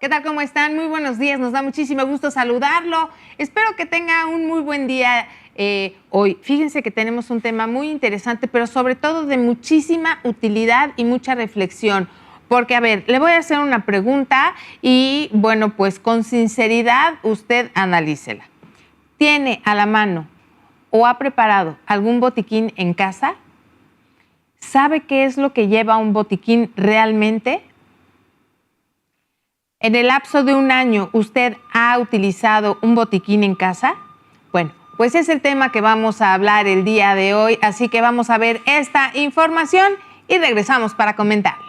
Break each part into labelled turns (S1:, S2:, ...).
S1: ¿Qué tal? ¿Cómo están? Muy buenos días. Nos da muchísimo gusto saludarlo. Espero que tenga un muy buen día hoy. Fíjense que tenemos un tema muy interesante, pero sobre todo de muchísima utilidad y mucha reflexión. Porque, a ver, le voy a hacer una pregunta y, bueno, pues con sinceridad usted analícela. ¿Tiene a la mano o ha preparado algún botiquín en casa? ¿Sabe qué es lo que lleva un botiquín realmente? ¿En el lapso de un año usted ha utilizado un botiquín en casa? Bueno, pues es el tema que vamos a hablar el día de hoy, así que vamos a ver esta información y regresamos para comentarla.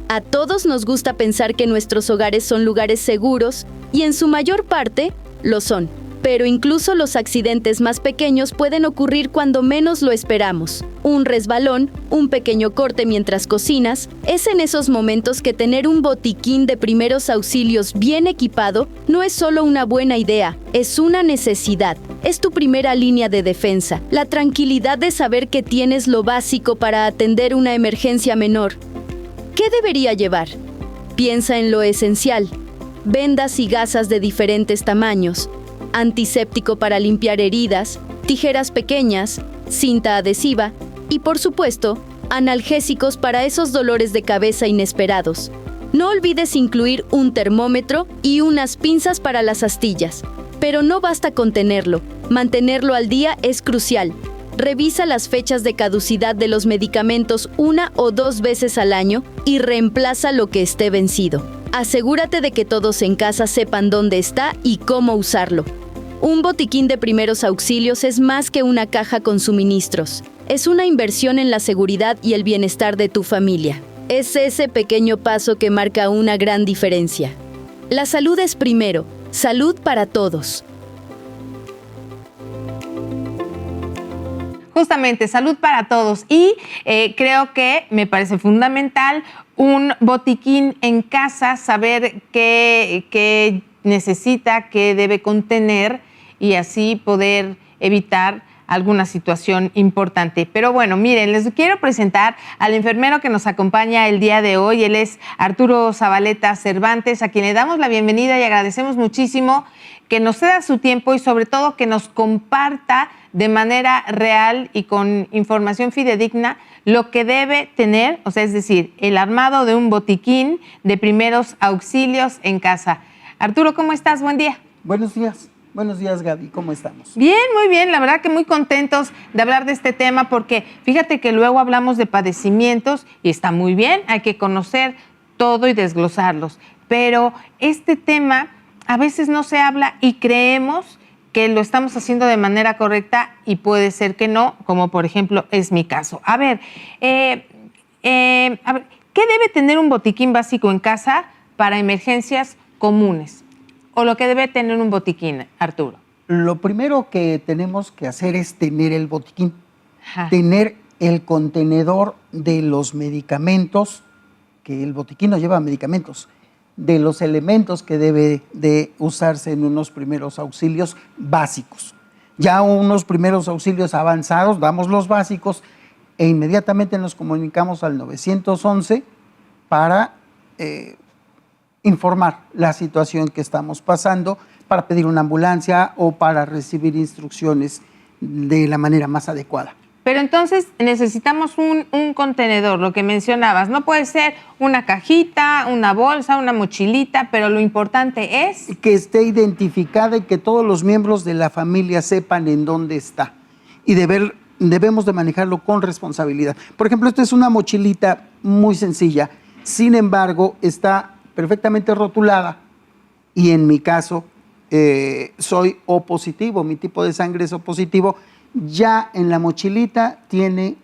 S2: A todos nos gusta pensar que nuestros hogares son lugares seguros y en su mayor parte lo son. Pero incluso los accidentes más pequeños pueden ocurrir cuando menos lo esperamos. Un resbalón, un pequeño corte mientras cocinas, es en esos momentos que tener un botiquín de primeros auxilios bien equipado no es solo una buena idea, es una necesidad. Es tu primera línea de defensa, la tranquilidad de saber que tienes lo básico para atender una emergencia menor. ¿Qué debería llevar? Piensa en lo esencial: vendas y gasas de diferentes tamaños, antiséptico para limpiar heridas, tijeras pequeñas, cinta adhesiva y, por supuesto, analgésicos para esos dolores de cabeza inesperados. No olvides incluir un termómetro y unas pinzas para las astillas. Pero no basta con tenerlo. Mantenerlo al día es crucial. Revisa las fechas de caducidad de los medicamentos 1 o 2 veces al año y reemplaza lo que esté vencido. Asegúrate de que todos en casa sepan dónde está y cómo usarlo. Un botiquín de primeros auxilios es más que una caja con suministros. Es una inversión en la seguridad y el bienestar de tu familia. Es ese pequeño paso que marca una gran diferencia. La salud es primero. Salud para todos.
S1: Justamente, salud para todos. Y creo que me parece fundamental un botiquín en casa, saber qué necesita, qué debe contener y así poder evitar alguna situación importante. Pero bueno, miren, les quiero presentar al enfermero que nos acompaña el día de hoy. Él es Arturo Zabaleta Cervantes, a quien le damos la bienvenida y agradecemos muchísimo que nos ceda su tiempo y sobre todo que nos comparta de manera real y con información fidedigna lo que debe tener, o sea, es decir, el armado de un botiquín de primeros auxilios en casa. Arturo, ¿cómo estás? Buen día.
S3: Buenos días. Buenos días, Gaby. ¿Cómo estamos?
S1: Bien, muy bien. La verdad que muy contentos de hablar de este tema porque fíjate que luego hablamos de padecimientos y está muy bien, hay que conocer todo y desglosarlos. Pero este tema a veces no se habla y creemos que lo estamos haciendo de manera correcta y puede ser que no, como por ejemplo es mi caso. A ver, ¿qué debe tener un botiquín básico en casa para emergencias comunes? ¿O lo que debe tener un botiquín, Arturo?
S3: Lo primero que tenemos que hacer es tener el botiquín,
S1: Ajá.
S3: tener el contenedor de los medicamentos, que el botiquín no lleva medicamentos, de los elementos que debe de usarse en unos primeros auxilios básicos. Ya unos primeros auxilios avanzados, damos los básicos e inmediatamente nos comunicamos al 911 para informar la situación que estamos pasando, para pedir una ambulancia o para recibir instrucciones de la manera más adecuada.
S1: Pero entonces necesitamos un contenedor, lo que mencionabas. No puede ser una cajita, una bolsa, una mochilita, pero lo importante es
S3: que esté identificada y que todos los miembros de la familia sepan en dónde está. Y debemos de manejarlo con responsabilidad. Por ejemplo, esta es una mochilita muy sencilla, sin embargo, está perfectamente rotulada y en mi caso soy O positivo, mi tipo de sangre es O positivo. Ya en la mochilita tiene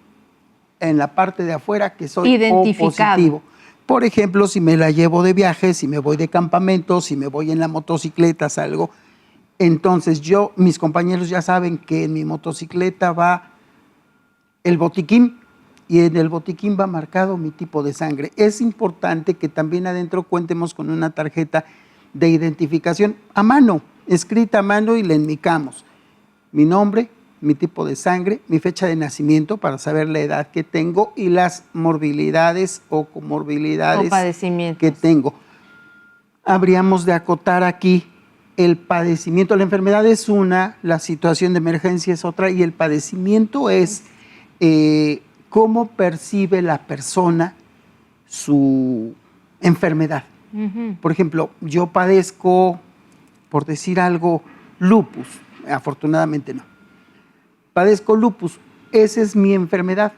S3: en la parte de afuera que soy O positivo. Por ejemplo, si me la llevo de viaje, si me voy de campamento, si me voy en la motocicleta, salgo, entonces mis compañeros ya saben que en mi motocicleta va el botiquín y en el botiquín va marcado mi tipo de sangre. Es importante que también adentro cuentemos con una tarjeta de identificación a mano, escrita a mano y la enmicamos. Mi nombre, mi tipo de sangre, mi fecha de nacimiento para saber la edad que tengo y las morbilidades o comorbilidades
S1: O padecimientos.
S3: que tengo. Habríamos de acotar aquí el padecimiento. La enfermedad es una, la situación de emergencia es otra y el padecimiento es cómo percibe la persona su enfermedad. Por ejemplo, yo padezco, por decir algo, lupus. Afortunadamente no. Padezco lupus. Esa es mi enfermedad.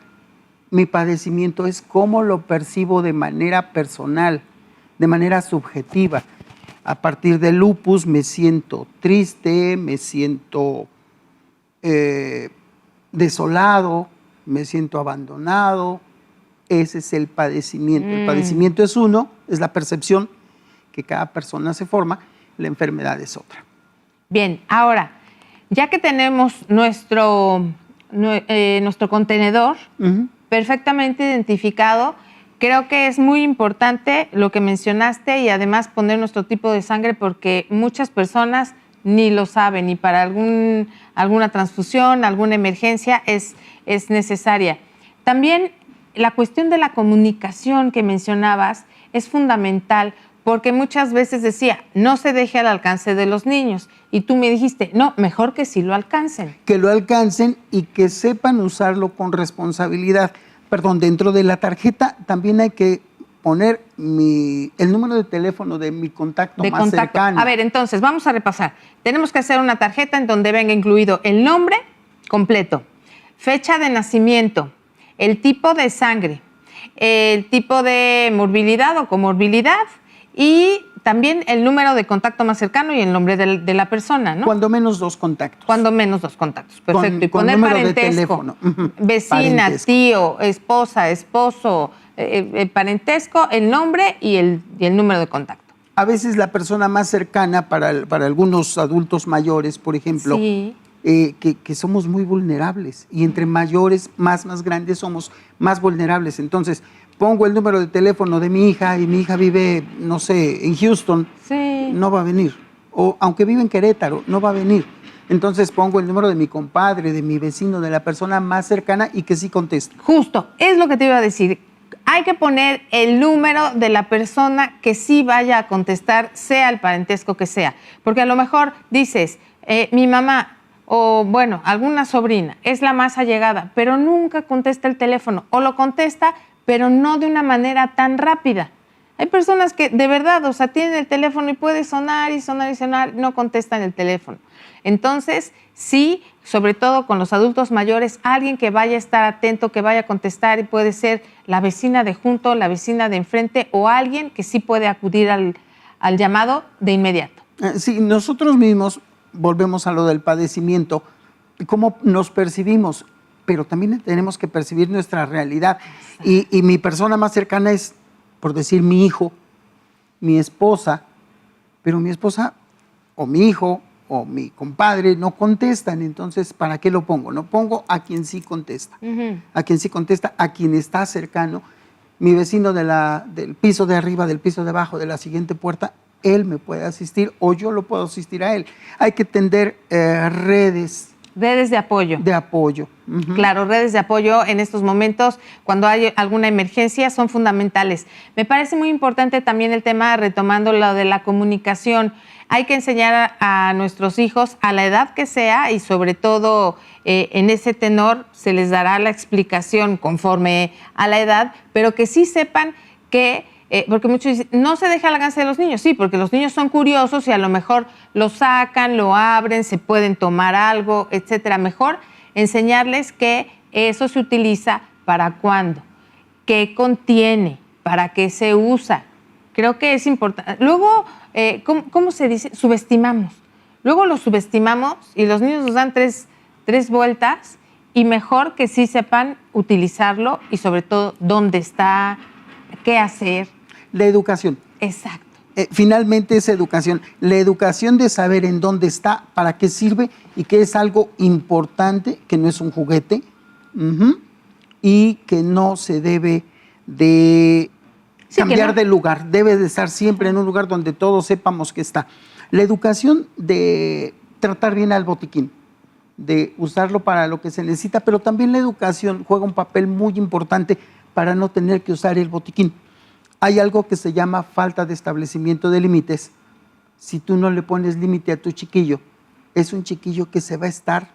S3: Mi padecimiento es cómo lo percibo de manera personal, de manera subjetiva. A partir del lupus me siento triste, me siento desolado, me siento abandonado. Ese es el padecimiento. El padecimiento es uno, es la percepción que cada persona se forma, la enfermedad es otra.
S1: Bien, ahora, ya que tenemos nuestro contenedor perfectamente identificado, creo que es muy importante lo que mencionaste y además poner nuestro tipo de sangre porque muchas personas ni lo saben y para alguna transfusión, alguna emergencia es necesaria. También la cuestión de la comunicación que mencionabas es fundamental porque muchas veces decía, no se deje al alcance de los niños. Y tú me dijiste, no, mejor que sí lo alcancen.
S3: Que lo alcancen y que sepan usarlo con responsabilidad. Perdón, dentro de la tarjeta también hay que poner el número de teléfono de mi contacto más cercano.
S1: A ver, entonces, vamos a repasar. Tenemos que hacer una tarjeta en donde venga incluido el nombre completo, fecha de nacimiento, el tipo de sangre, el tipo de morbilidad o comorbilidad, y también el número de contacto más cercano y el nombre de la persona, ¿no?
S3: Cuando menos 2 contactos.
S1: Cuando menos 2 contactos, perfecto. Y
S3: con
S1: poner
S3: número
S1: parentesco,
S3: de teléfono.
S1: vecina,
S3: Parentesco.
S1: tío, esposa, esposo, parentesco, el nombre y el número de contacto.
S3: A veces la persona más cercana para algunos adultos mayores, por ejemplo,
S1: Sí.
S3: Que somos muy vulnerables y entre mayores, más grandes, somos más vulnerables. Entonces, pongo el número de teléfono de mi hija y mi hija vive, no sé, en Houston,
S1: Sí.
S3: no va a venir. O aunque vive en Querétaro, no va a venir. Entonces pongo el número de mi compadre, de mi vecino, de la persona más cercana y que sí conteste.
S1: Justo, es lo que te iba a decir. Hay que poner el número de la persona que sí vaya a contestar, sea el parentesco que sea. Porque a lo mejor dices, mi mamá o, bueno, alguna sobrina es la más allegada, pero nunca contesta el teléfono o lo contesta, pero no de una manera tan rápida. Hay personas que de verdad, o sea, tienen el teléfono y puede sonar y sonar y sonar, no contestan el teléfono. Entonces, sí, sobre todo con los adultos mayores, alguien que vaya a estar atento, que vaya a contestar y puede ser la vecina de junto, la vecina de enfrente o alguien que sí puede acudir al llamado de inmediato.
S3: Sí, nosotros mismos, volvemos a lo del padecimiento, cómo nos percibimos, pero también tenemos que percibir nuestra realidad. Y mi persona más cercana es, por decir, mi hijo, mi esposa, pero mi esposa o mi hijo o mi compadre no contestan, entonces, ¿para qué lo pongo? No pongo a quien sí contesta, a quien sí contesta, a quien está cercano, mi vecino del piso de arriba, del piso de abajo, de la siguiente puerta, él me puede asistir o yo lo puedo asistir a él. Hay que tender redes.
S1: Redes de apoyo.
S3: De apoyo.
S1: Claro, redes de apoyo en estos momentos, cuando hay alguna emergencia, son fundamentales. Me parece muy importante también el tema, retomando lo de la comunicación. Hay que enseñar a nuestros hijos, a la edad que sea, y sobre todo en ese tenor se les dará la explicación conforme a la edad, pero que sí sepan que, porque muchos dicen, no se deja al alcance de los niños. Sí, porque los niños son curiosos y a lo mejor lo sacan, lo abren, se pueden tomar algo, etcétera. Mejor enseñarles que eso se utiliza para cuándo, qué contiene, para qué se usa. Creo que es importante. Luego, ¿cómo se dice? Subestimamos. Luego lo subestimamos y los niños nos dan tres vueltas y mejor que sí sepan utilizarlo y sobre todo dónde está, qué hacer.
S3: La educación.
S1: Exacto.
S3: Finalmente es educación. La educación de saber en dónde está, para qué sirve y que es algo importante, que no es un juguete y que no se debe de cambiar de lugar. Debe de estar siempre en un lugar donde todos sepamos que está. La educación de tratar bien al botiquín. de usarlo para lo que se necesita, pero también la educación juega un papel muy importante para no tener que usar el botiquín. Hay algo que se llama falta de establecimiento de límites. Si tú no le pones límite a tu chiquillo, es un chiquillo que se va a estar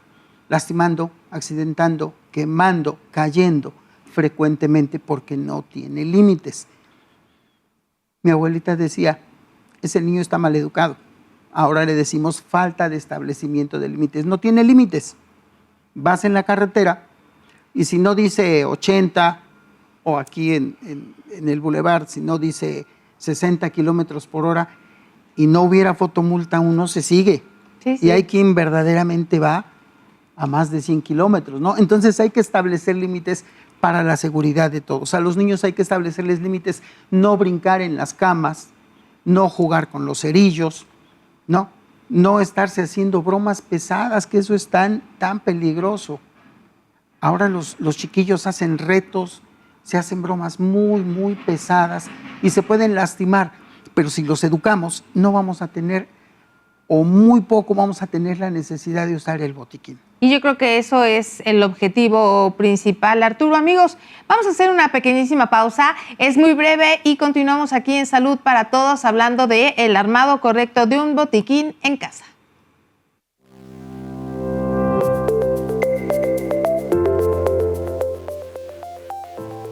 S3: lastimando, accidentando, quemando, cayendo frecuentemente porque no tiene límites. Mi abuelita decía, ese niño está mal educado. Ahora le decimos falta de establecimiento de límites. No tiene límites. Vas en la carretera y si no dice 80 o aquí en el bulevar, si no dice 60 kilómetros por hora y no hubiera fotomulta, uno se sigue.
S1: Sí, sí.
S3: Y hay quien verdaderamente va a más de 100 kilómetros, ¿no? Entonces hay que establecer límites para la seguridad de todos. A los niños hay que establecerles límites, no brincar en las camas, no jugar con los cerillos, no estarse haciendo bromas pesadas, que eso es tan peligroso. Ahora los chiquillos hacen retos, se hacen bromas muy pesadas y se pueden lastimar, pero si los educamos no vamos a tener, o muy poco vamos a tener la necesidad de usar el botiquín.
S1: Y yo creo que eso es el objetivo principal. Arturo, amigos, vamos a hacer una pequeñísima pausa. Es muy breve y continuamos aquí en Salud para Todos hablando de el armado correcto de un botiquín en casa.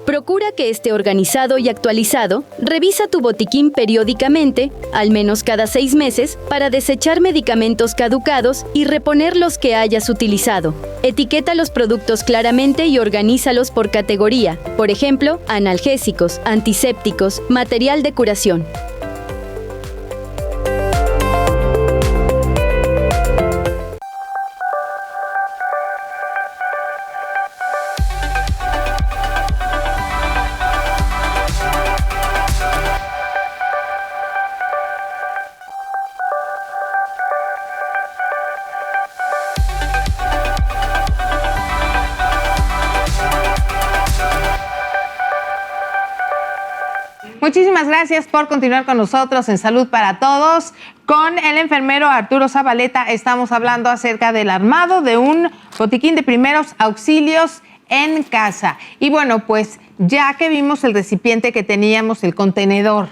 S2: Procura que esté organizado y actualizado. Revisa tu botiquín periódicamente, al menos cada 6 meses, para desechar medicamentos caducados y reponer los que hayas utilizado. Etiqueta los productos claramente y organízalos por categoría. Por ejemplo, analgésicos, antisépticos, material de curación.
S1: Muchísimas gracias por continuar con nosotros en Salud para Todos. Con el enfermero Arturo Zabaleta estamos hablando acerca del armado de un botiquín de primeros auxilios en casa. Y bueno, pues ya que vimos el recipiente que teníamos, el contenedor,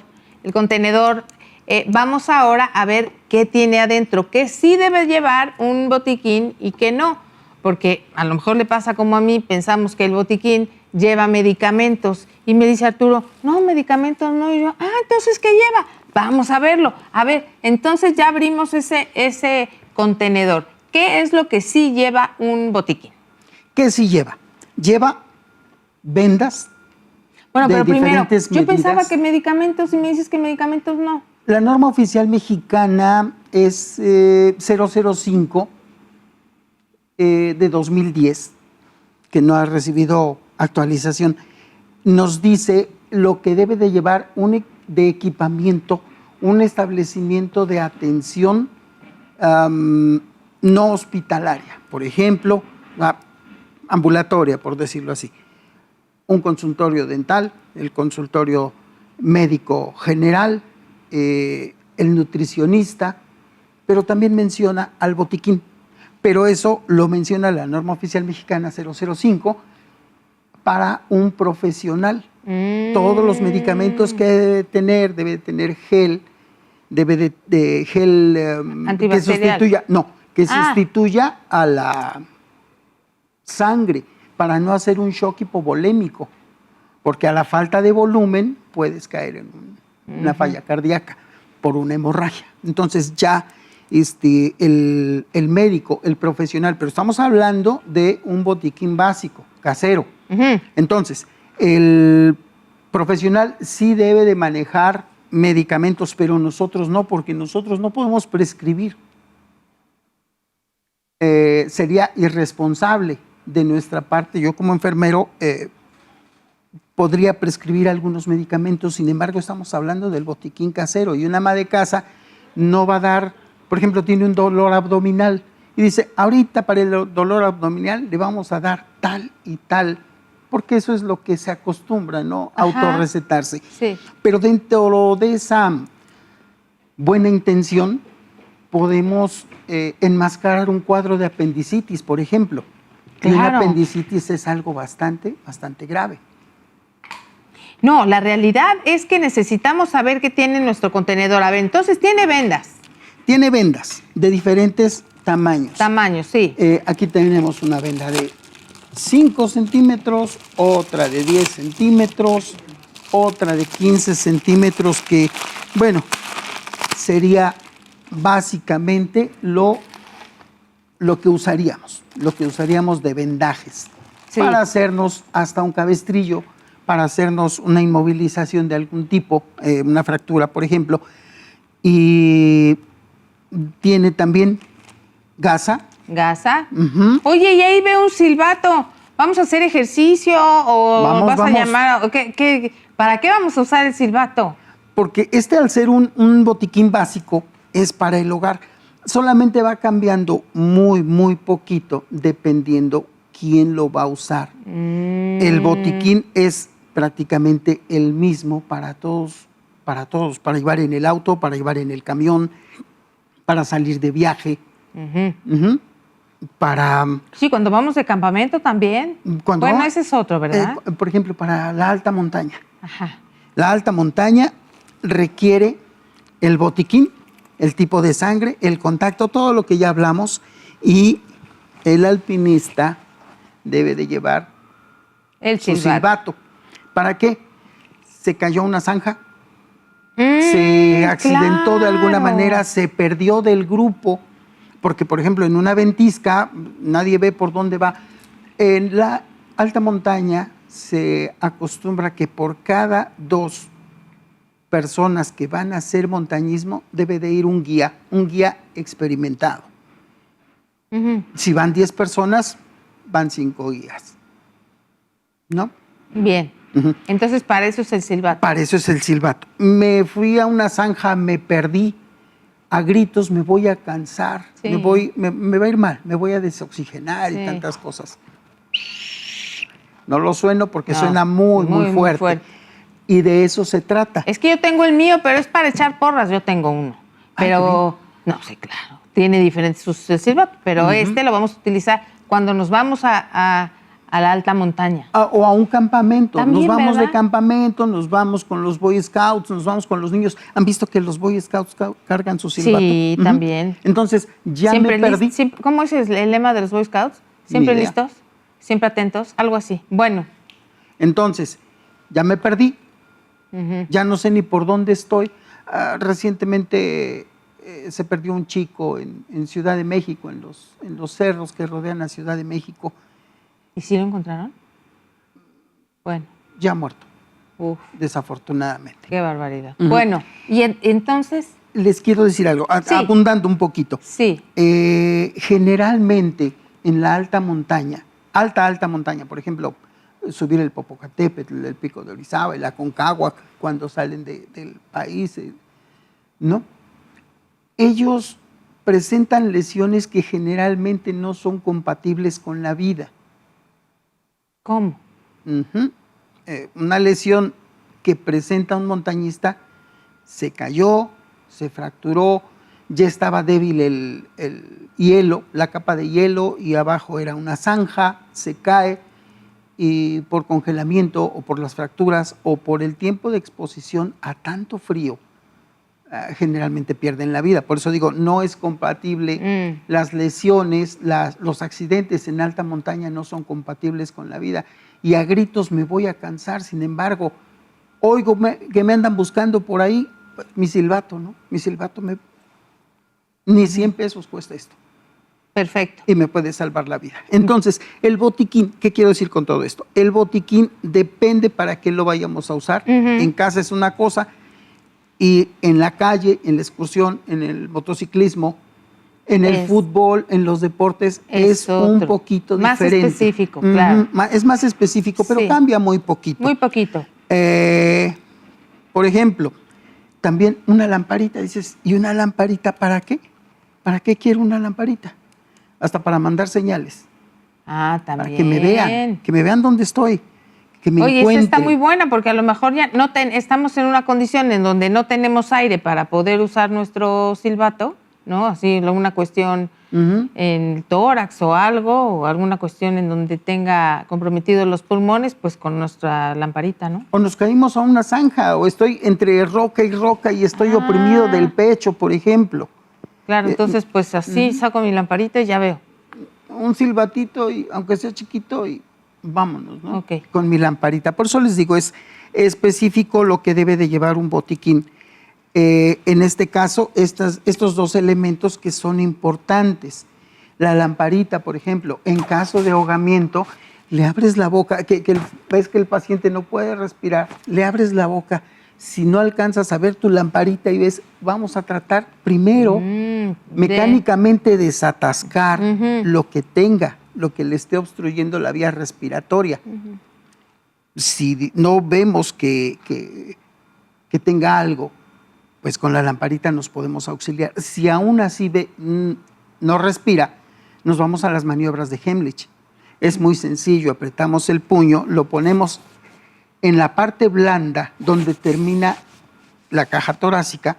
S1: vamos ahora a ver qué tiene adentro, qué sí debe llevar un botiquín y qué no. Porque a lo mejor le pasa como a mí, pensamos que el botiquín lleva medicamentos. Y me dice Arturo, no, medicamentos no. Y yo, entonces, ¿qué lleva? Vamos a verlo. A ver, entonces ya abrimos ese contenedor. ¿Qué es lo que sí lleva un botiquín?
S3: ¿Qué sí lleva? Lleva vendas.
S1: Bueno, pero primero, yo
S3: medidas.
S1: pensaba que medicamentos, y me dices que medicamentos no.
S3: La norma oficial mexicana es 005 de 2010, que no ha recibido actualización. Nos dice lo que debe de llevar de equipamiento, un establecimiento de atención no hospitalaria, por ejemplo, ambulatoria, por decirlo así. Un consultorio dental, el consultorio médico general, el nutricionista, pero también menciona al botiquín. Pero eso lo menciona la norma oficial mexicana 005 para un profesional. Todos los medicamentos que debe tener gel, debe de gel que sustituya a la sangre para no hacer un shock hipovolémico, porque a la falta de volumen puedes caer en una falla cardíaca por una hemorragia. Entonces ya el médico, el profesional, pero estamos hablando de un botiquín básico, casero. Entonces, el profesional sí debe de manejar medicamentos, pero nosotros no, porque nosotros no podemos prescribir. Sería irresponsable de nuestra parte. Yo como enfermero podría prescribir algunos medicamentos, sin embargo estamos hablando del botiquín casero y una ama de casa no va a dar, por ejemplo, tiene un dolor abdominal y dice, ahorita para el dolor abdominal le vamos a dar tal y tal, porque eso es lo que se acostumbra, ¿no? Autorrecetarse.
S1: Sí.
S3: Pero dentro de esa buena intención podemos enmascarar un cuadro de apendicitis, por ejemplo. Y una
S1: Claro.
S3: apendicitis es algo bastante grave.
S1: No, la realidad es que necesitamos saber qué tiene nuestro contenedor. A ver, entonces tiene vendas.
S3: Tiene vendas de diferentes tamaños.
S1: Tamaños, sí.
S3: Aquí tenemos una venda de 5 centímetros, otra de 10 centímetros, otra de 15 centímetros que, bueno, sería básicamente lo que usaríamos de vendajes
S1: Sí.
S3: para hacernos hasta un cabestrillo, para hacernos una inmovilización de algún tipo, una fractura, por ejemplo. Y tiene también gasa.
S1: Gasa.
S3: Ujú.
S1: Oye, y ahí veo un silbato. ¿Vamos a hacer ejercicio o
S3: Vamos.
S1: vas a llamar? O ¿Para qué vamos a usar el silbato?
S3: Porque al ser un botiquín básico, es para el hogar. Solamente va cambiando muy poquito dependiendo quién lo va a usar. El botiquín es prácticamente el mismo para todos, para llevar en el auto, para llevar en el camión, para salir de viaje,
S1: Ujú.
S3: para...
S1: Sí, cuando vamos de campamento también.
S3: Cuando
S1: Bueno,
S3: va-
S1: ese es otro, ¿verdad?
S3: por ejemplo, para la alta montaña.
S1: Ajá.
S3: La alta montaña requiere el botiquín, el tipo de sangre, el contacto, todo lo que ya hablamos, y el alpinista debe de llevar
S1: El
S3: su
S1: silbato.
S3: silbato. ¿Para qué? Se cayó una zanja, se accidentó de alguna
S1: claro.
S3: manera, se perdió del grupo, porque por ejemplo en una ventisca nadie ve por dónde va. En la alta montaña se acostumbra que por cada 2 personas que van a hacer montañismo debe de ir un guía experimentado.
S1: Ujú.
S3: Si van 10 personas, van 5 guías. ¿No?
S1: Bien.
S3: Ujú.
S1: Entonces, para eso es el silbato.
S3: Para eso es el silbato. Me fui a una zanja, me perdí, a gritos me voy a cansar,
S1: Sí.
S3: me va a ir mal, me voy a desoxigenar
S1: Sí.
S3: y tantas cosas. No lo sueno porque
S1: No,
S3: suena muy fuerte. Y de eso se trata.
S1: Es que yo tengo el mío, pero es para echar porras. Yo tengo uno. Pero, no, sí, claro. Tiene diferentes usos el silbato, pero este lo vamos a utilizar cuando nos vamos a la alta montaña.
S3: O a un campamento.
S1: También,
S3: Nos vamos
S1: ¿verdad?
S3: de campamento, nos vamos con los Boy Scouts, nos vamos con los niños. ¿Han visto que los Boy Scouts cargan su silbato?
S1: Sí,
S3: Ujú.
S1: también.
S3: Entonces, ya
S1: Siempre
S3: me perdí.
S1: ¿Cómo es el lema de los Boy Scouts? Siempre
S3: Ni idea.
S1: listos, siempre atentos, algo así. Bueno.
S3: Entonces, ya me perdí.
S1: Ujú.
S3: Ya no sé ni por dónde estoy. Recientemente se perdió un chico en Ciudad de México, en los cerros que rodean a Ciudad de México,
S1: ¿Y si lo encontraron? Bueno,
S3: ya muerto,
S1: uf,
S3: desafortunadamente.
S1: qué barbaridad.
S3: Ujú.
S1: Bueno, y entonces,
S3: Les quiero decir algo,
S1: Sí.
S3: abundando un poquito.
S1: sí,
S3: Generalmente en la alta montaña, alta montaña, por ejemplo, subir el Popocatépetl, el Pico de Orizaba, el Aconcagua, cuando salen del país, ¿no? Ellos presentan lesiones que generalmente no son compatibles con la vida.
S1: ¿cómo?
S3: Ujú. Una lesión que presenta un montañista, se cayó, se fracturó, ya estaba débil el hielo, la capa de hielo, y abajo era una zanja, se cae, y por congelamiento o por las fracturas o por el tiempo de exposición a tanto frío, generalmente pierden la vida. Por eso digo, no es compatible. Las lesiones, los accidentes en alta montaña no son compatibles con la vida. Y a gritos me voy a cansar. Sin embargo, oigo que me andan buscando por ahí, mi silbato, ¿no? Mi silbato ni 100 pesos cuesta esto.
S1: Perfecto.
S3: Y me puede salvar la vida. Entonces, el botiquín, ¿qué quiero decir con todo esto? El botiquín depende para qué lo vayamos a usar. En casa es una cosa, y en la calle, en la excursión, en el motociclismo, en el fútbol, en los deportes, es un
S1: otro.
S3: poquito
S1: Más
S3: diferente.
S1: específico, claro.
S3: Es más específico, pero
S1: Sí.
S3: cambia muy poquito.
S1: Muy poquito.
S3: Por ejemplo, también una lamparita, dices, ¿y una lamparita para qué? ¿Para qué quiero una lamparita? Hasta para mandar señales,
S1: Ah, también.
S3: para que me vean dónde estoy, que me
S1: Oye,
S3: encuentren.
S1: esta está muy buena porque a lo mejor ya estamos en una condición en donde no tenemos aire para poder usar nuestro silbato, ¿no? Así, alguna cuestión en el tórax o algo, o alguna cuestión en donde tenga comprometidos los pulmones, pues con nuestra lamparita, ¿no?
S3: O nos caímos a una zanja, o estoy entre roca y estoy oprimido del pecho, por ejemplo.
S1: Claro, entonces pues así saco mi lamparita y ya veo.
S3: Un silbatito, y aunque sea chiquito, y vámonos, ¿no?
S1: Ok.
S3: Con mi lamparita. Por eso les digo, es específico lo que debe de llevar un botiquín. En este caso, estos dos elementos que son importantes. La lamparita, por ejemplo, en caso de ahogamiento, le abres la boca, ves que el paciente no puede respirar, le abres la boca. Si no alcanzas a ver tu lamparita y ves, vamos a tratar primero mecánicamente desatascar lo que tenga, lo que le esté obstruyendo la vía respiratoria. Si no vemos que tenga algo, pues con la lamparita nos podemos auxiliar. Si aún así no respira, nos vamos a las maniobras de Heimlich. Es muy sencillo, apretamos el puño, lo ponemos en la parte blanda donde termina la caja torácica,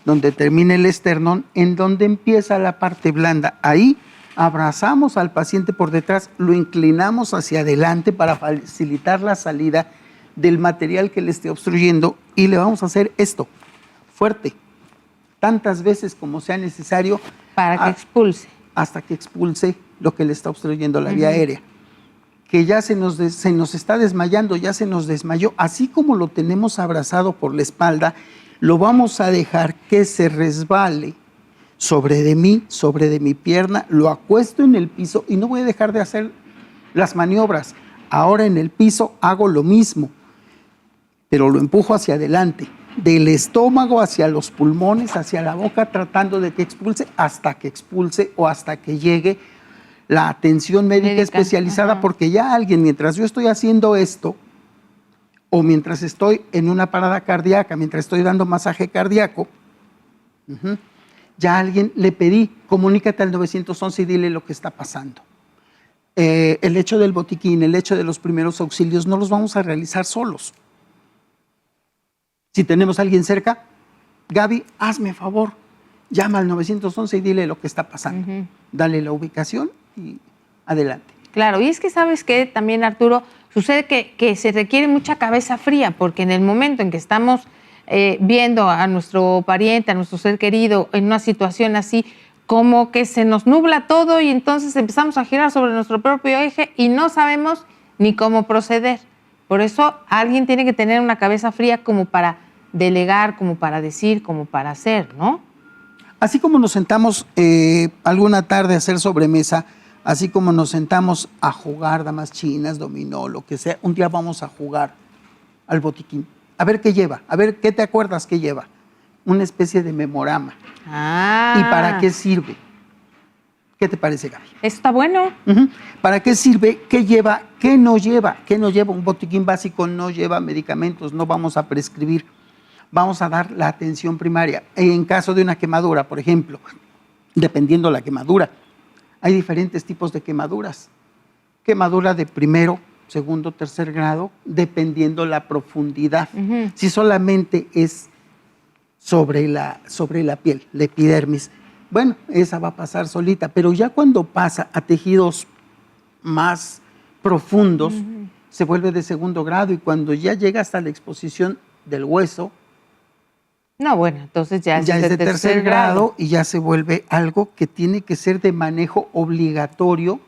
S3: donde termina el esternón, en donde empieza la parte blanda. Ahí abrazamos al paciente por detrás, lo inclinamos hacia adelante para facilitar la salida del material que le esté obstruyendo y le vamos a hacer esto, fuerte, tantas veces como sea necesario.
S1: Para que expulse.
S3: Hasta que expulse lo que le está obstruyendo la vía aérea. Que ya se nos está desmayando, ya se nos desmayó, así como lo tenemos abrazado por la espalda, lo vamos a dejar que se resbale sobre de mi pierna, lo acuesto en el piso y no voy a dejar de hacer las maniobras. Ahora en el piso hago lo mismo, pero lo empujo hacia adelante, del estómago hacia los pulmones, hacia la boca, tratando de que expulse o hasta que llegue la atención médica especializada, porque ya alguien, mientras yo estoy haciendo esto, o mientras estoy en una parada cardíaca, mientras estoy dando masaje cardíaco, ya a alguien le pedí, comunícate al 911 y dile lo que está pasando. El hecho del botiquín, el hecho de los primeros auxilios, no los vamos a realizar solos. Si tenemos a alguien cerca, Gaby, hazme favor, llama al 911 y dile lo que está pasando. Dale la ubicación y adelante.
S1: Claro, y es que sabes que también, Arturo, sucede que se requiere mucha cabeza fría, porque en el momento en que estamos viendo a nuestro pariente, a nuestro ser querido en una situación así, como que se nos nubla todo y entonces empezamos a girar sobre nuestro propio eje y no sabemos ni cómo proceder. Por eso alguien tiene que tener una cabeza fría como para delegar, como para decir, como para hacer, ¿no?
S3: Así como nos sentamos alguna tarde a hacer sobremesa, así como nos sentamos a jugar damas chinas, dominó, lo que sea, un día vamos a jugar al botiquín. A ver qué lleva, a ver qué te acuerdas que lleva. Una especie de memorama. ¿Y para qué sirve? ¿Qué te parece, Gaby?
S1: Eso está bueno.
S3: ¿Para qué sirve? ¿Qué lleva? ¿Qué no lleva? ¿Qué no lleva? Un botiquín básico no lleva medicamentos, no vamos a prescribir. Vamos a dar la atención primaria. En caso de una quemadura, por ejemplo, dependiendo la quemadura, hay diferentes tipos de quemaduras. Quemadura de primero, segundo, tercer grado, dependiendo la profundidad. Si solamente es sobre la piel, la epidermis, bueno, esa va a pasar solita, pero ya cuando pasa a tejidos más profundos, se vuelve de segundo grado, y cuando ya llega hasta la exposición del hueso,
S1: no, bueno, entonces ya es
S3: de tercer grado y ya se vuelve algo que tiene que ser de manejo obligatorio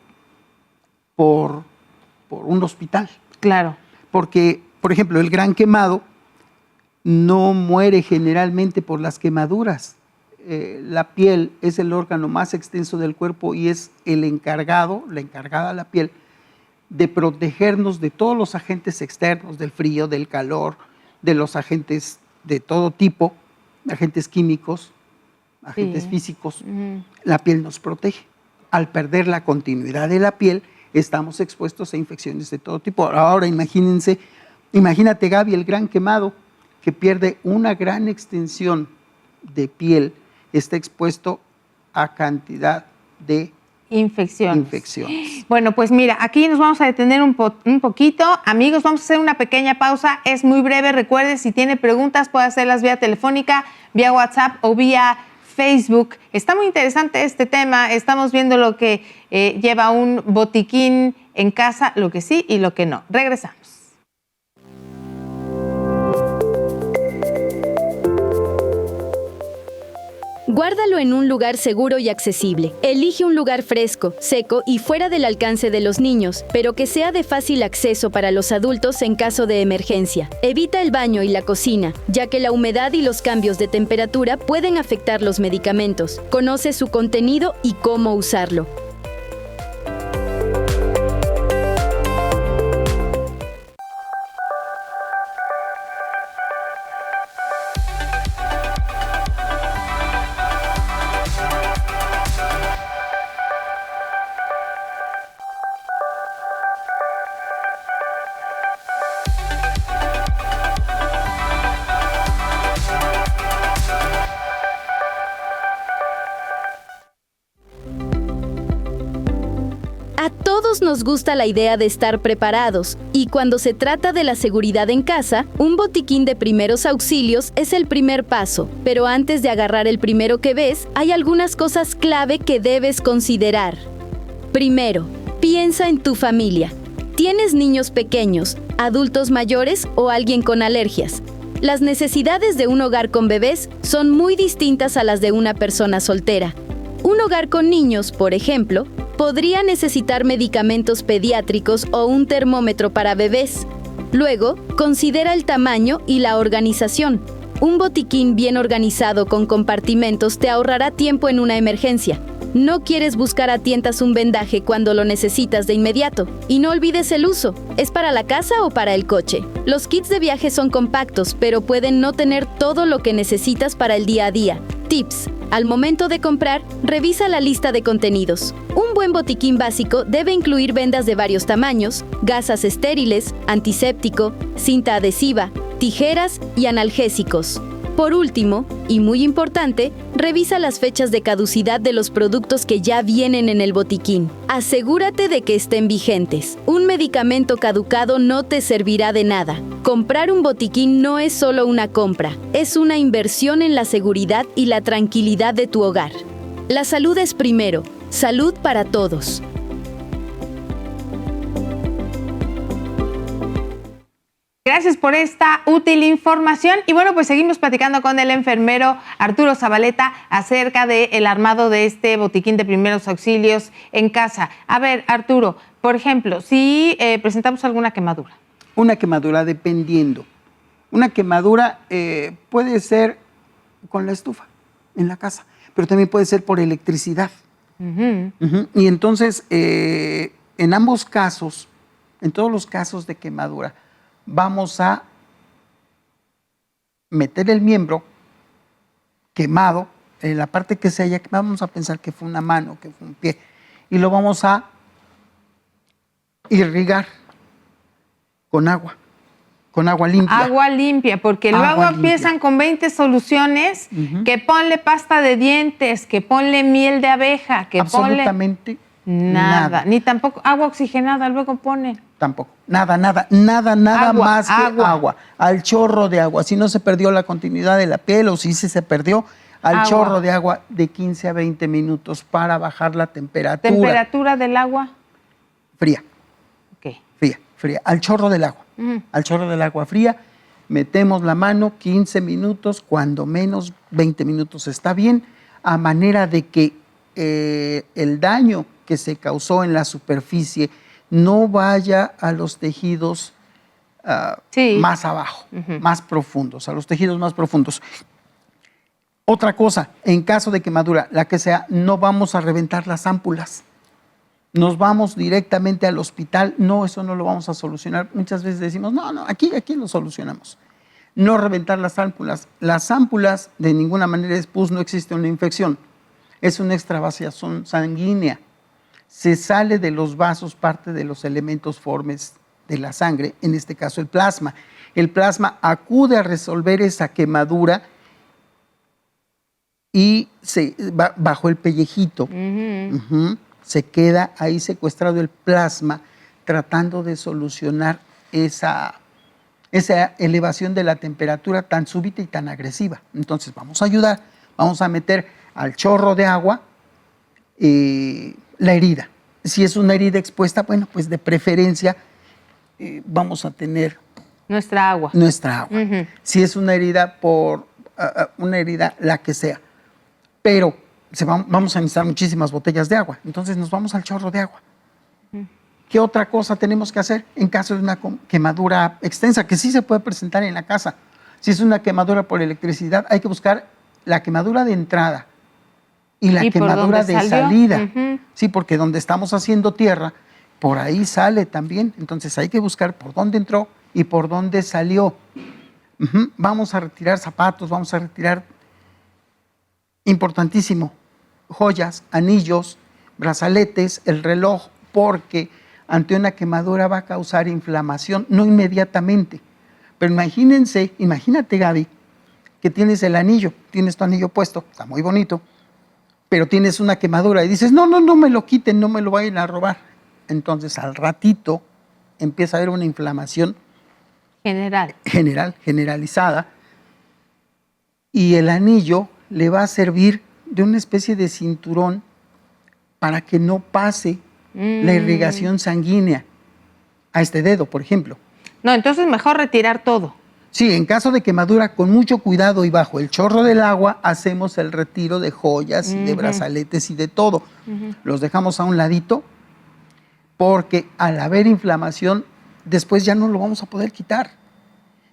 S3: por un hospital.
S1: Claro.
S3: Porque, por ejemplo, el gran quemado no muere generalmente por las quemaduras. La piel es el órgano más extenso del cuerpo y es la encargada la piel, de protegernos de todos los agentes externos, del frío, del calor, de los agentes de todo tipo, agentes químicos, agentes físicos. La piel nos protege. Al perder la continuidad de la piel, estamos expuestos a infecciones de todo tipo. Ahora imagínate, Gaby, el gran quemado, que pierde una gran extensión de piel, está expuesto a cantidad de infecciones.
S1: Bueno, pues mira, aquí nos vamos a detener un poquito. Amigos, vamos a hacer una pequeña pausa, es muy breve. Recuerde, si tiene preguntas puede hacerlas vía telefónica, vía WhatsApp o vía Facebook. Está muy interesante este tema. Estamos viendo lo que lleva un botiquín en casa, lo que sí y lo que no. Regresamos.
S2: Guárdalo en un lugar seguro y accesible. Elige un lugar fresco, seco y fuera del alcance de los niños, pero que sea de fácil acceso para los adultos en caso de emergencia. Evita el baño y la cocina, ya que la humedad y los cambios de temperatura pueden afectar los medicamentos. Conoce su contenido y cómo usarlo. A todos nos gusta la idea de estar preparados, y cuando se trata de la seguridad en casa, un botiquín de primeros auxilios es el primer paso. Pero antes de agarrar el primero que ves, hay algunas cosas clave que debes considerar. Primero, piensa en tu familia. ¿Tienes niños pequeños, adultos mayores o alguien con alergias? Las necesidades de un hogar con bebés son muy distintas a las de una persona soltera. Un hogar con niños, por ejemplo, podría necesitar medicamentos pediátricos o un termómetro para bebés. Luego, considera el tamaño y la organización. Un botiquín bien organizado con compartimentos te ahorrará tiempo en una emergencia. No quieres buscar a tientas un vendaje cuando lo necesitas de inmediato. Y no olvides el uso. ¿Es para la casa o para el coche? Los kits de viaje son compactos, pero pueden no tener todo lo que necesitas para el día a día. Tips. Al momento de comprar, revisa la lista de contenidos. Un buen botiquín básico debe incluir vendas de varios tamaños, gasas estériles, antiséptico, cinta adhesiva, tijeras y analgésicos. Por último, y muy importante, revisa las fechas de caducidad de los productos que ya vienen en el botiquín. Asegúrate de que estén vigentes. Un medicamento caducado no te servirá de nada. Comprar un botiquín no es solo una compra, es una inversión en la seguridad y la tranquilidad de tu hogar. La salud es primero. Salud para todos.
S1: Gracias por esta útil información. Y bueno, pues seguimos platicando con el enfermero Arturo Zabaleta acerca del armado de este botiquín de primeros auxilios en casa. A ver, Arturo, por ejemplo, si presentamos alguna quemadura.
S3: Una quemadura, dependiendo. Una quemadura puede ser con la estufa en la casa, pero también puede ser por electricidad. Y entonces, en ambos casos, en todos los casos de quemadura, vamos a meter el miembro quemado, en la parte que se haya quemado, vamos a pensar que fue una mano, que fue un pie, y lo vamos a irrigar con agua limpia. Agua limpia,
S1: porque luego empiezan con 20 soluciones, que ponle pasta de dientes, que ponle miel de abeja, que
S3: absolutamente
S1: nada. Ni tampoco agua oxigenada, luego pone.
S3: Tampoco. Nada agua, más que agua. Al chorro de agua. Si no se perdió la continuidad de la piel o si se perdió, al chorro de agua de 15 a 20 minutos para bajar la temperatura.
S1: ¿Temperatura del agua?
S3: Fría.
S1: Ok.
S3: Fría. Al chorro del agua. Al chorro del agua fría, metemos la mano 15 minutos, cuando menos 20 minutos está bien, a manera de que el daño que se causó en la superficie no vaya a los tejidos más abajo, más profundos, a los tejidos más profundos. Otra cosa, en caso de quemadura, la que sea, no vamos a reventar las ámpulas. Nos vamos directamente al hospital. No, eso no lo vamos a solucionar. Muchas veces decimos, no, aquí lo solucionamos. No reventar las ámpulas. Las ámpulas, de ninguna manera es pus, no existe una infección. Es una extravasación sanguínea. Se sale de los vasos parte de los elementos formes de la sangre, en este caso el plasma. El plasma acude a resolver esa quemadura y bajo el pellejito. Se queda ahí secuestrado el plasma tratando de solucionar esa elevación de la temperatura tan súbita y tan agresiva. Entonces vamos a ayudar Vamos a meter al chorro de agua la herida. Si es una herida expuesta, bueno, pues de preferencia vamos a tener
S1: nuestra agua.
S3: Uh-huh. Si es una herida una herida, la que sea. Pero vamos a necesitar muchísimas botellas de agua. Entonces nos vamos al chorro de agua. ¿Qué otra cosa tenemos que hacer en caso de una quemadura extensa, que sí se puede presentar en la casa? Si es una quemadura por electricidad, hay que buscar la quemadura de entrada y la quemadura de salida. Uh-huh. Sí, porque donde estamos haciendo tierra, por ahí sale también. Entonces hay que buscar por dónde entró y por dónde salió. Uh-huh. Vamos a retirar zapatos, vamos a retirar, importantísimo, joyas, anillos, brazaletes, el reloj, porque ante una quemadura va a causar inflamación, no inmediatamente. Pero imagínate, Gaby, que tienes el anillo, tienes tu anillo puesto, está muy bonito, pero tienes una quemadura y dices, no me lo quiten, no me lo vayan a robar. Entonces, al ratito, empieza a haber una inflamación generalizada, y el anillo le va a servir de una especie de cinturón para que no pase la irrigación sanguínea a este dedo, por ejemplo.
S1: No, entonces mejor retirar todo.
S3: Sí, en caso de quemadura, con mucho cuidado y bajo el chorro del agua, hacemos el retiro de joyas, de brazaletes y de todo. Los dejamos a un ladito, porque al haber inflamación, después ya no lo vamos a poder quitar.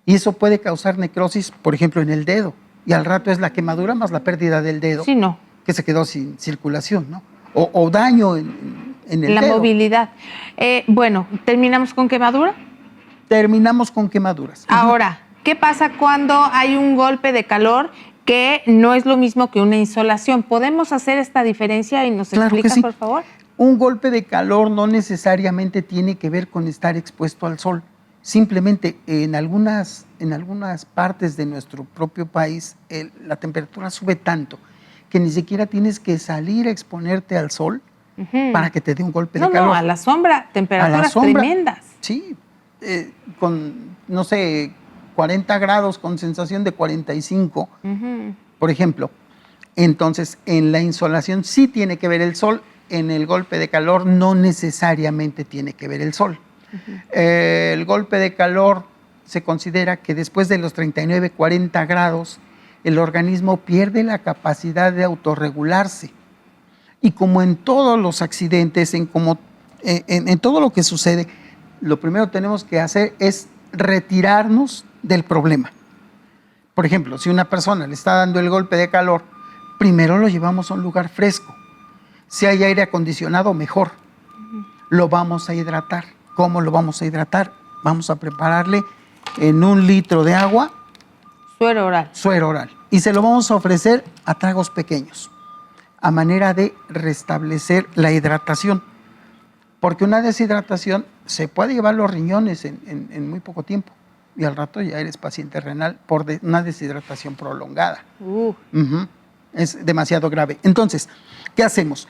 S3: Y eso puede causar necrosis, por ejemplo, en el dedo. Y al rato es la quemadura más la pérdida del dedo,
S1: sí, no,
S3: que se quedó sin circulación, ¿no? O daño en el dedo.
S1: La movilidad. Bueno, ¿terminamos con quemadura?
S3: Terminamos con quemaduras.
S1: Ahora, ¿qué pasa cuando hay un golpe de calor que no es lo mismo que una insolación? ¿Podemos hacer esta diferencia y nos explicas, por favor?
S3: Un golpe de calor no necesariamente tiene que ver con estar expuesto al sol. Simplemente en algunas partes de nuestro propio país la temperatura sube tanto que ni siquiera tienes que salir a exponerte al sol para que te dé un golpe de calor.
S1: No, a la sombra, temperaturas tremendas.
S3: Sí, con, 40 grados con sensación de 45, por ejemplo. Entonces, en la insolación sí tiene que ver el sol, en el golpe de calor no necesariamente tiene que ver el sol. El golpe de calor se considera que después de los 39, 40 grados, el organismo pierde la capacidad de autorregularse. Y como en todos los accidentes, en todo lo que sucede, lo primero que tenemos que hacer es retirarnos del problema. Por ejemplo, si una persona le está dando el golpe de calor, primero lo llevamos a un lugar fresco. Si hay aire acondicionado, mejor. Lo vamos a hidratar. ¿Cómo lo vamos a hidratar? Vamos a prepararle en 1 litro de agua
S1: suero oral.
S3: Suero oral. Y se lo vamos a ofrecer a tragos pequeños, a manera de restablecer la hidratación. Porque una deshidratación se puede llevar los riñones en muy poco tiempo. Y al rato ya eres paciente renal por una deshidratación prolongada. Es demasiado grave. Entonces, ¿qué hacemos?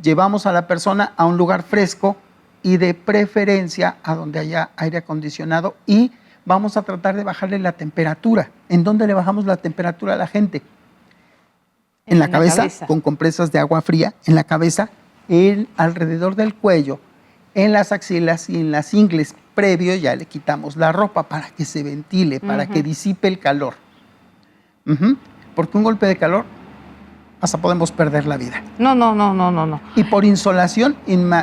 S3: Llevamos a la persona a un lugar fresco y de preferencia a donde haya aire acondicionado, y vamos a tratar de bajarle la temperatura. ¿En dónde le bajamos la temperatura a la gente? En la cabeza, con compresas de agua fría, en la cabeza, alrededor del cuello, en las axilas y en las ingles. Previo ya le quitamos la ropa para que se ventile, para que disipe el calor. Porque un golpe de calor, hasta podemos perder la vida.
S1: No.
S3: Y por insolación,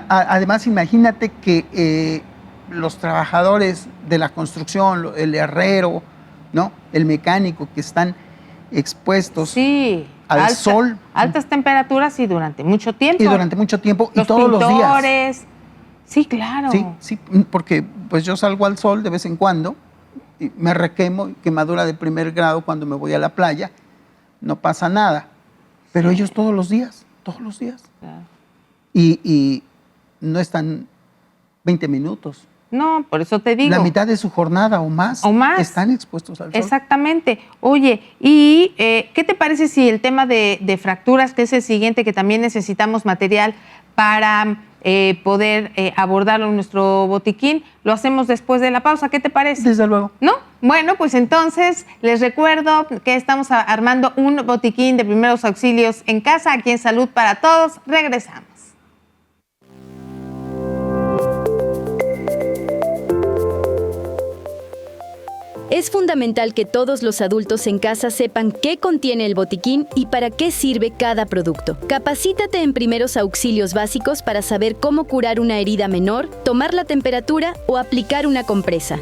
S3: además imagínate que los trabajadores de la construcción, el herrero, ¿no?, el mecánico, que están expuestos al sol.
S1: Altas temperaturas y durante mucho tiempo.
S3: Y todos los días.
S1: Sí, claro.
S3: Sí, porque pues yo salgo al sol de vez en cuando, y me requemo, quemadura de 1er grado cuando me voy a la playa, no pasa nada. Pero ellos todos los días. Claro. Y no están 20 minutos.
S1: No, por eso te digo.
S3: La mitad de su jornada o más. Están expuestos al sol.
S1: Exactamente. Oye, ¿y qué te parece si el tema de fracturas, que es el siguiente, que también necesitamos material para poder abordarlo en nuestro botiquín. Lo hacemos después de la pausa. ¿Qué te parece?
S3: Desde luego.
S1: ¿No? Bueno, pues entonces les recuerdo que estamos armando un botiquín de primeros auxilios en casa, aquí en Salud para Todos. Regresamos.
S2: Es fundamental que todos los adultos en casa sepan qué contiene el botiquín y para qué sirve cada producto. Capacítate en primeros auxilios básicos para saber cómo curar una herida menor, tomar la temperatura o aplicar una compresa.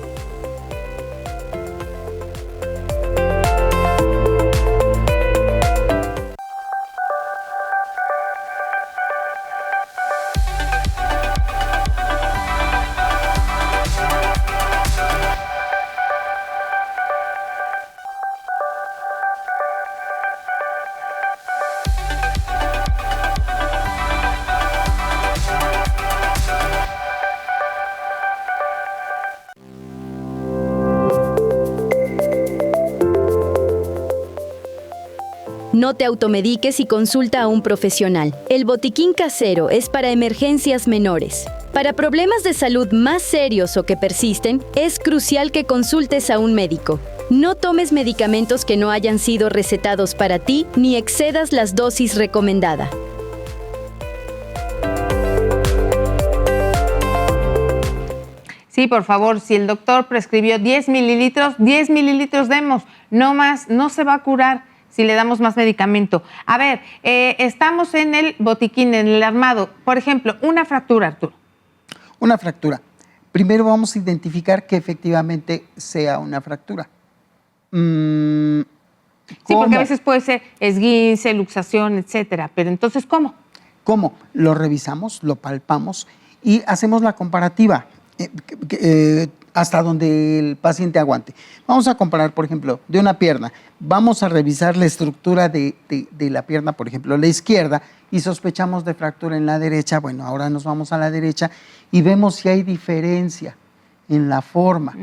S2: No te automediques y consulta a un profesional. El botiquín casero es para emergencias menores. Para problemas de salud más serios o que persisten, es crucial que consultes a un médico. No tomes medicamentos que no hayan sido recetados para ti ni excedas las dosis recomendadas.
S1: Sí, por favor, si el doctor prescribió 10 mililitros demos, no más, no se va a curar si le damos más medicamento. A ver, estamos en el botiquín, en el armado. Por ejemplo, una fractura, Arturo.
S3: Una fractura. Primero vamos a identificar que efectivamente sea una fractura.
S1: Sí, porque a veces puede ser esguince, luxación, etcétera. Pero entonces, ¿cómo?
S3: ¿Cómo? Lo revisamos, lo palpamos y hacemos la comparativa hasta donde el paciente aguante. Vamos a comparar, por ejemplo, de una pierna. Vamos a revisar la estructura de la pierna, por ejemplo, la izquierda, y sospechamos de fractura en la derecha. Bueno, ahora nos vamos a la derecha y vemos si hay diferencia en la forma.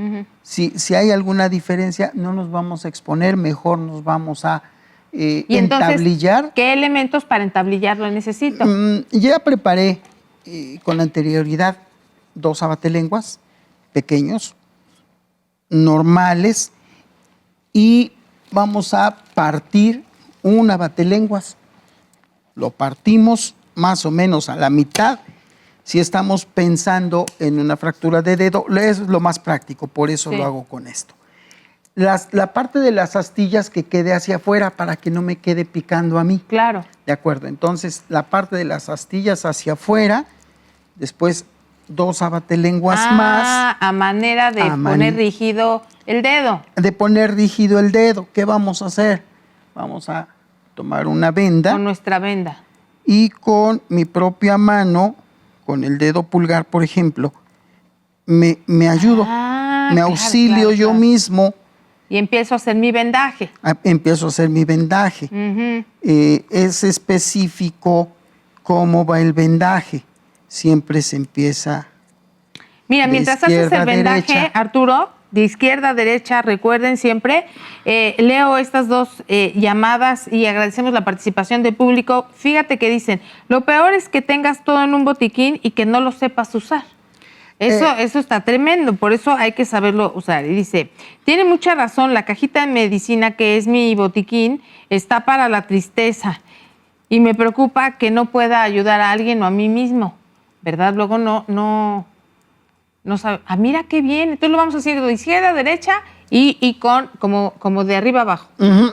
S3: Si hay alguna diferencia, no nos vamos a exponer, mejor nos vamos a
S1: ¿Y entonces,
S3: entablillar.
S1: qué elementos para entablillarlo necesito?
S3: Ya preparé con anterioridad 2 abatelenguas pequeños, normales, y vamos a partir un abatelenguas. Lo partimos más o menos a la mitad. Si estamos pensando en una fractura de dedo, es lo más práctico, por eso lo hago con esto. La parte de las astillas que quede hacia afuera para que no me quede picando a mí.
S1: Claro.
S3: De acuerdo, entonces la parte de las astillas hacia afuera, después 2 abatelenguas más.
S1: A manera de poner rígido el dedo.
S3: De poner rígido el dedo. ¿Qué vamos a hacer? Vamos a tomar una venda.
S1: Con nuestra venda.
S3: Y con mi propia mano, con el dedo pulgar, por ejemplo, me ayudo, me auxilio yo mismo.
S1: Y empiezo a hacer mi vendaje.
S3: Empiezo a hacer mi vendaje. Es específico cómo va el vendaje. Siempre se empieza.
S1: Mira, mientras haces el vendaje,
S3: derecha.
S1: Arturo, de izquierda a derecha, recuerden siempre, leo estas 2 llamadas y agradecemos la participación del público. Fíjate que dicen, lo peor es que tengas todo en un botiquín y que no lo sepas usar. Eso está tremendo, por eso hay que saberlo usar. Y dice, tiene mucha razón, la cajita de medicina que es mi botiquín está para la tristeza y me preocupa que no pueda ayudar a alguien o a mí mismo, ¿verdad? Luego no sabe. Ah, mira qué bien, entonces lo vamos a hacer de izquierda a derecha y con como de arriba abajo.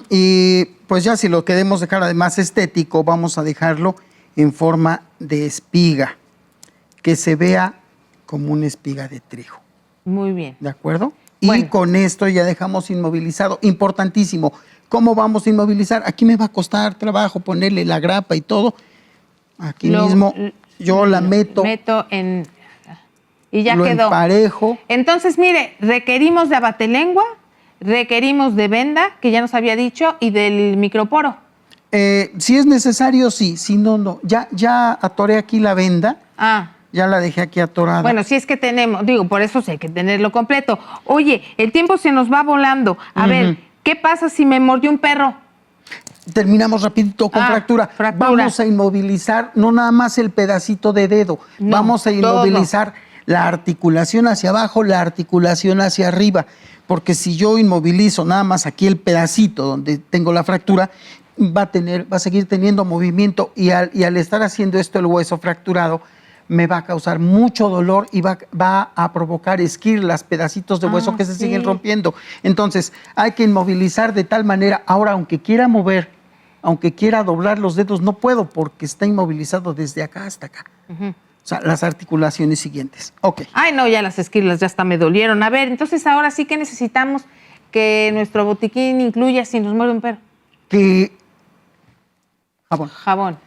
S3: Y pues ya si lo queremos dejar además estético, vamos a dejarlo en forma de espiga, que se vea como una espiga de trigo.
S1: Muy bien.
S3: ¿De acuerdo?
S1: Bueno.
S3: Y con esto ya dejamos inmovilizado. Importantísimo. ¿Cómo vamos a inmovilizar? Aquí me va a costar trabajo ponerle la grapa y todo. Aquí mismo yo la meto.
S1: Meto en... Y ya
S3: lo
S1: quedó.
S3: Emparejo.
S1: Entonces, mire, requerimos de abatelengua, requerimos de venda, que ya nos había dicho, y del microporo.
S3: Si es necesario, sí. Si no, no. Ya atoré aquí la venda. Ya la dejé aquí atorada.
S1: Bueno, si es que tenemos, digo, por eso sí hay que tenerlo completo. Oye, el tiempo se nos va volando. A ver, ¿qué pasa si me mordió un perro?
S3: terminamos rapidito con fractura. Vamos a inmovilizar no nada más el pedacito de dedo, vamos a inmovilizar la articulación hacia abajo, la articulación hacia arriba, porque si yo inmovilizo nada más aquí el pedacito donde tengo la fractura, va a seguir teniendo movimiento y al estar haciendo esto el hueso fracturado me va a causar mucho dolor y va a provocar esquirlas, pedacitos de hueso que se siguen rompiendo. Entonces hay que inmovilizar de tal manera, ahora aunque quiera mover, aunque quiera doblar los dedos, no puedo porque está inmovilizado desde acá hasta acá. O sea, las articulaciones siguientes. Ok.
S1: Ay, no, ya las esquirlas ya hasta me dolieron. A ver, entonces ahora sí que necesitamos que nuestro botiquín incluya si nos muerde un perro. Jabón.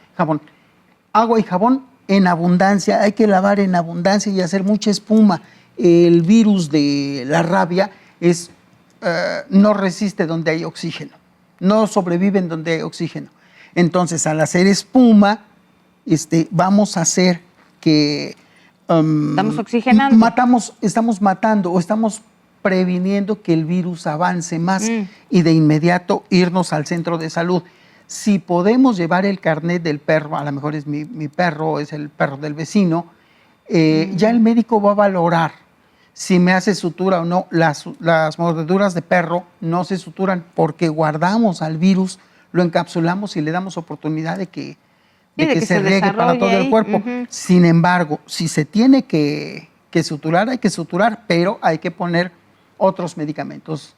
S3: Agua y jabón en abundancia. Hay que lavar en abundancia y hacer mucha espuma. El virus de la rabia no resiste donde hay oxígeno. No sobrevive en donde hay oxígeno. Entonces, al hacer espuma, vamos a hacer que
S1: estamos oxigenando.
S3: Estamos matando o estamos previniendo que el virus avance más y de inmediato irnos al centro de salud. Si podemos llevar el carnet del perro, a lo mejor es mi perro, es el perro del vecino, ya el médico va a valorar si me hace sutura o no. Las mordeduras de perro no se suturan porque guardamos al virus, lo encapsulamos y le damos oportunidad de que se riegue para todo el cuerpo. Sin embargo, si se tiene que suturar, hay que suturar, pero hay que poner otros medicamentos.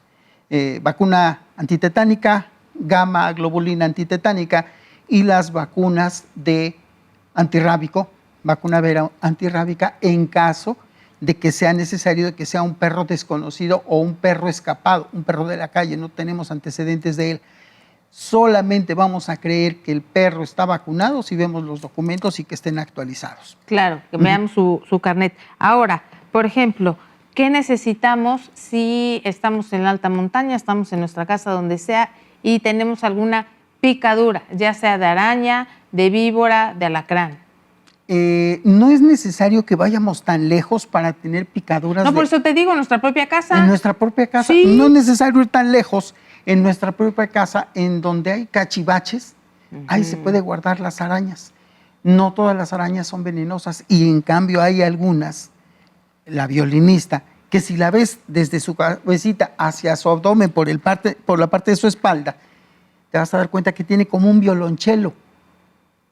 S3: Vacuna antitetánica, gamma globulina antitetánica y las vacunas de antirrábico, vacuna vera antirrábica en caso de que sea necesario, de que sea un perro desconocido o un perro escapado, un perro de la calle, no tenemos antecedentes de él. Solamente vamos a creer que el perro está vacunado si vemos los documentos y que estén actualizados.
S1: Claro, que veamos su carnet. Ahora, por ejemplo, ¿qué necesitamos si estamos en la alta montaña, estamos en nuestra casa, donde sea, y tenemos alguna picadura, ya sea de araña, de víbora, de alacrán?
S3: No es necesario que vayamos tan lejos para tener picaduras.
S1: No, por eso te digo, en nuestra propia casa.
S3: En nuestra propia casa. Sí. No es necesario ir tan lejos. En nuestra propia casa, en donde hay cachivaches, ahí se puede guardar las arañas. No todas las arañas son venenosas y en cambio hay algunas, la violinista, que si la ves desde su cabecita hacia su abdomen por la parte de su espalda, te vas a dar cuenta que tiene como un violonchelo.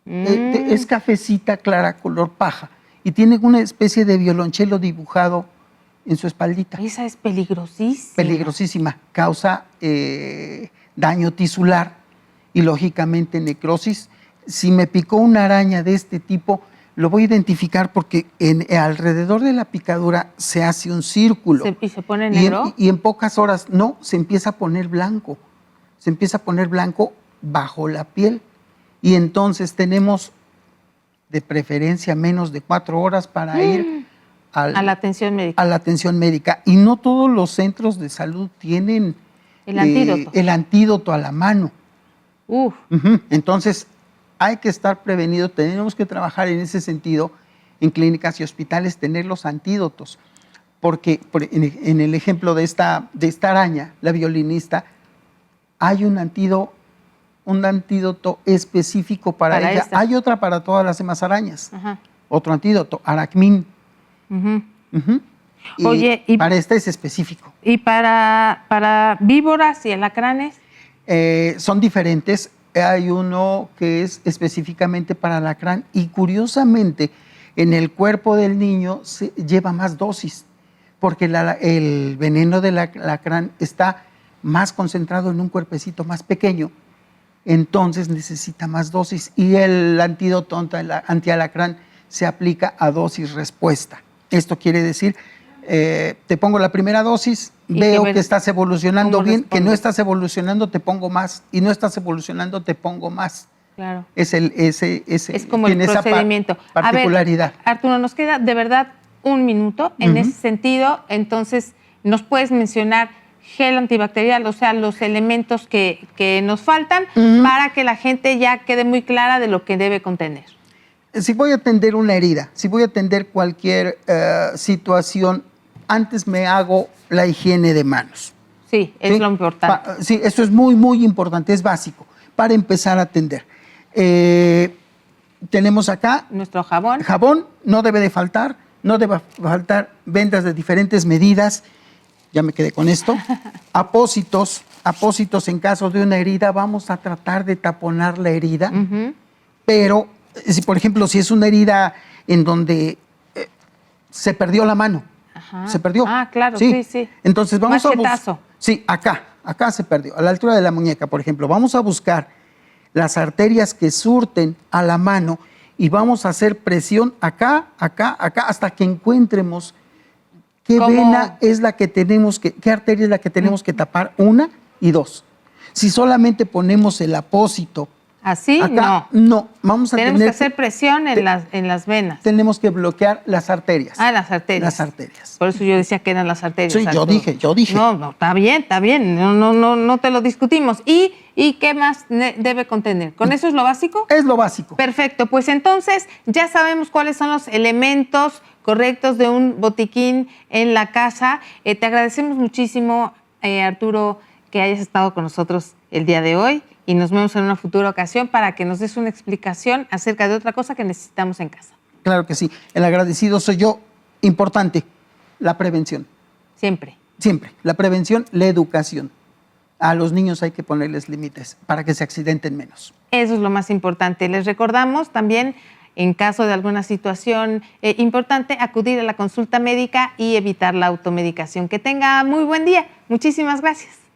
S3: Es cafecita clara, color paja, y tiene una especie de violonchelo dibujado en su espaldita.
S1: Esa es peligrosísima.
S3: Peligrosísima. Causa daño tisular y, lógicamente, necrosis. Si me picó una araña de este tipo, lo voy a identificar porque alrededor de la picadura se hace un círculo.
S1: ¿Y se pone negro?
S3: Y en pocas horas, no, se empieza a poner blanco. Se empieza a poner blanco bajo la piel. Y entonces tenemos, de preferencia, menos de 4 horas para ir a la atención médica. A la atención médica. Y no todos los centros de salud tienen el antídoto a la mano. Entonces, hay que estar prevenido, tenemos que trabajar en ese sentido en clínicas y hospitales, tener los antídotos. Porque en el ejemplo de esta araña, la violinista, hay un antídoto específico para ella. Esta. Hay otra para todas las demás arañas. Otro antídoto, aracmin.
S1: Oye,
S3: y para esta es específico.
S1: ¿Y para víboras y alacranes?
S3: Son diferentes. Hay uno que es específicamente para alacrán y curiosamente en el cuerpo del niño se lleva más dosis porque el veneno del alacrán está más concentrado en un cuerpecito más pequeño, entonces necesita más dosis y el antídoto antialacrán se aplica a dosis respuesta. Esto quiere decir, te pongo la primera dosis, veo que estás evolucionando bien, que no estás evolucionando, te pongo más, y no estás evolucionando, te pongo más.
S1: Claro.
S3: Es
S1: como el procedimiento.
S3: Particularidad.
S1: A ver, Arturo, nos queda de verdad un minuto en ese sentido, entonces nos puedes mencionar gel antibacterial, o sea, los elementos que nos faltan para que la gente ya quede muy clara de lo que debe contener.
S3: Si voy a atender una herida, si voy a atender cualquier situación, antes me hago la higiene de manos.
S1: Sí, es lo importante.
S3: Sí, eso es muy, muy importante, es básico. para empezar a atender. Tenemos acá
S1: Nuestro jabón.
S3: jabón, no debe de faltar, no debe faltar vendas de diferentes medidas. Ya me quedé con esto. Apósitos en caso de una herida, vamos a tratar de taponar la herida, pero si, por ejemplo, si es una herida en donde se perdió la mano, se perdió.
S1: Ah, claro, sí.
S3: Entonces vamos a
S1: Machetazo.
S3: Sí, acá se perdió, a la altura de la muñeca, por ejemplo. Vamos a buscar las arterias que surten a la mano y vamos a hacer presión acá, hasta que encuentremos qué vena es la que tenemos que, qué arteria es la que tenemos que tapar, 1 y 2. Si solamente ponemos el apósito
S1: ¿Así?
S3: acá,
S1: No.
S3: Vamos a
S1: Tenemos que hacer presión en las venas.
S3: Tenemos que bloquear las arterias.
S1: Ah, las arterias.
S3: Las arterias.
S1: Por eso yo decía que eran las arterias.
S3: Sí, yo dije.
S1: No, está bien. No te lo discutimos. ¿Y qué más debe contener? ¿Con eso es lo básico?
S3: Es lo básico.
S1: Perfecto, pues entonces ya sabemos cuáles son los elementos correctos de un botiquín en la casa. Te agradecemos muchísimo, Arturo, que hayas estado con nosotros el día de hoy y nos vemos en una futura ocasión para que nos des una explicación acerca de otra cosa que necesitamos en casa.
S3: Claro que sí. El agradecido soy yo. Importante, la prevención.
S1: Siempre.
S3: La prevención, la educación. A los niños hay que ponerles límites para que se accidenten menos.
S1: Eso es lo más importante. Les recordamos también, en caso de alguna situación importante, acudir a la consulta médica y evitar la automedicación. Que tenga muy buen día. Muchísimas gracias.